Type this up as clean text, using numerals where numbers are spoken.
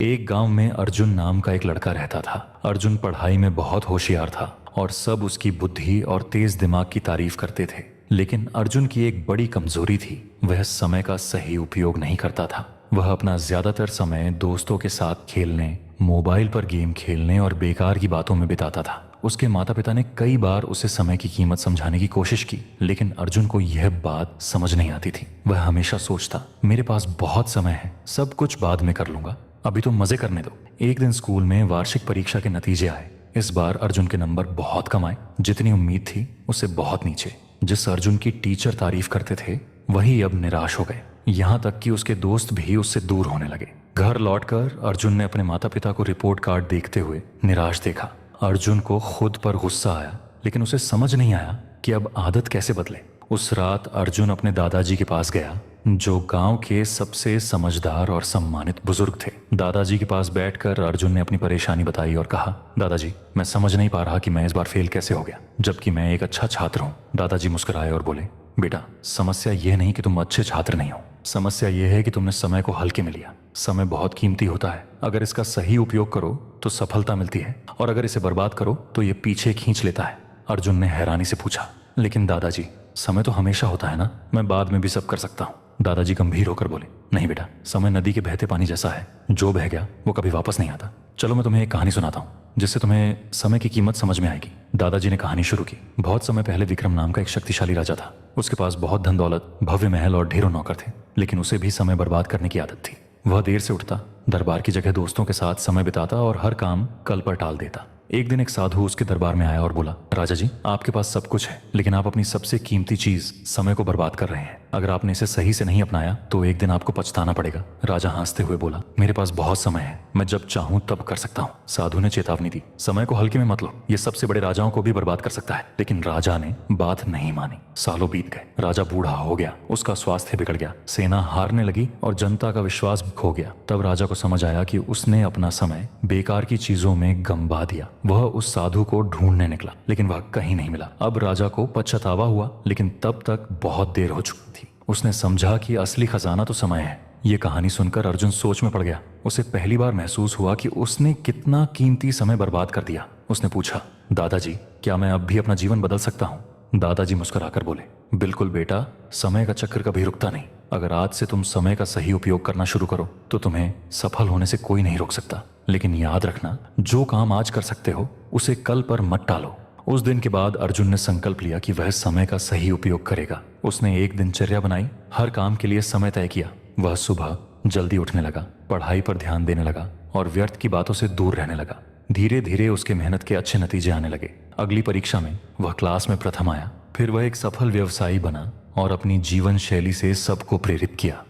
एक गांव में अर्जुन नाम का एक लड़का रहता था। अर्जुन पढ़ाई में बहुत होशियार था और सब उसकी बुद्धि और तेज दिमाग की तारीफ करते थे। लेकिन अर्जुन की एक बड़ी कमजोरी थी, वह समय का सही उपयोग नहीं करता था। वह अपना ज्यादातर समय दोस्तों के साथ खेलने, मोबाइल पर गेम खेलने और बेकार की बातों में बिताता था। उसके माता पिता ने कई बार उसे समय की कीमत समझाने की कोशिश की, लेकिन अर्जुन को यह बात समझ नहीं आती थी। वह हमेशा सोचता, मेरे पास बहुत समय है, सब कुछ बाद में कर लूंगा, अभी तो मजे करने दो। एक दिन स्कूल में वार्षिक परीक्षा के नतीजे आए। इस बार अर्जुन के नंबर बहुत कम आए, जितनी उम्मीद थी उससे बहुत नीचे। जिस अर्जुन की टीचर तारीफ करते थे वही अब निराश हो गए। यहाँ तक कि उसके दोस्त भी उससे दूर होने लगे। घर लौटकर अर्जुन ने अपने माता पिता को रिपोर्ट कार्ड देखते हुए निराश देखा। अर्जुन को खुद पर गुस्सा आया, लेकिन उसे समझ नहीं आया कि अब आदत कैसे बदले। उस रात अर्जुन अपने दादाजी के पास गया, जो गांव के सबसे समझदार और सम्मानित बुजुर्ग थे। दादाजी के पास बैठकर अर्जुन ने अपनी परेशानी बताई और कहा, दादाजी, मैं समझ नहीं पा रहा कि मैं इस बार फेल कैसे हो गया, जबकि मैं एक अच्छा छात्र हूँ। दादाजी मुस्कुराए और बोले, बेटा, समस्या यह नहीं कि तुम अच्छे छात्र नहीं हो, समस्या यह है कि तुमने समय को हल्के में लिया। समय बहुत कीमती होता है, अगर इसका सही उपयोग करो तो सफलता मिलती है, और अगर इसे बर्बाद करो तो ये पीछे खींच लेता है। अर्जुन ने हैरानी से पूछा, लेकिन दादाजी, समय तो हमेशा होता है ना, मैं बाद में भी सब कर सकता हूँ। दादाजी गंभीर होकर बोले, नहीं बेटा, समय नदी के बहते पानी जैसा है, जो बह गया वो कभी वापस नहीं आता। चलो मैं तुम्हें एक कहानी सुनाता हूँ, जिससे तुम्हें समय की कीमत समझ में आएगी। दादाजी ने कहानी शुरू की। बहुत समय पहले विक्रम नाम का एक शक्तिशाली राजा था। उसके पास बहुत धन दौलत, भव्य महल और ढेरों नौकर थे, लेकिन उसे भी समय बर्बाद करने की आदत थी। वह देर से उठता, दरबार की जगह दोस्तों के साथ समय बिताता और हर काम कल पर टाल देता। एक दिन एक साधु उसके दरबार में आया और बोला, राजा जी, आपके पास सब कुछ है, लेकिन आप अपनी सबसे कीमती चीज समय को बर्बाद कर रहे हैं। अगर आपने इसे सही से नहीं अपनाया तो एक दिन आपको पछताना पड़ेगा। राजा हंसते हुए बोला, मेरे पास बहुत समय है, मैं जब चाहूं तब कर सकता हूँ। साधु ने चेतावनी दी, समय को हल्के में मत लो, ये सबसे बड़े राजाओं को भी बर्बाद कर सकता है। लेकिन राजा ने बात नहीं मानी। सालों बीत गए, राजा बूढ़ा हो गया, उसका स्वास्थ्य बिगड़ गया, सेना हारने लगी और जनता का विश्वास खो गया। तब राजा को समझ आया कि उसने अपना समय बेकार की चीजों में गंवा दिया। वह उस साधु को ढूंढने निकला, लेकिन वह कहीं नहीं मिला। अब राजा को पछतावा हुआ, लेकिन तब तक बहुत देर हो चुकी थी। उसने समझा कि असली खजाना तो समय है। ये कहानी सुनकर अर्जुन सोच में पड़ गया। उसे पहली बार महसूस हुआ कि उसने कितना कीमती समय बर्बाद कर दिया। उसने पूछा, दादाजी, क्या मैं अब भी अपना जीवन बदल सकता हूँ? दादाजी मुस्कुराकर बोले, बिल्कुल बेटा, समय का चक्र कभी रुकता नहीं। अगर आज से तुम समय का सही उपयोग करना शुरू करो तो तुम्हें सफल होने से कोई नहीं रोक सकता। लेकिन याद रखना, जो काम आज कर सकते हो उसे कल पर मत टालो। उस दिन के बाद अर्जुन ने संकल्प लिया कि वह समय का सही उपयोग करेगा। उसने एक दिनचर्या बनाई, हर काम के लिए समय तय किया। वह सुबह जल्दी उठने लगा, पढ़ाई पर ध्यान देने लगा और व्यर्थ की बातों से दूर रहने लगा। धीरे धीरे उसके मेहनत के अच्छे नतीजे आने लगे। अगली परीक्षा में वह क्लास में प्रथम आया। फिर वह एक सफल व्यवसायी बना और अपनी जीवन शैली से सबको प्रेरित किया।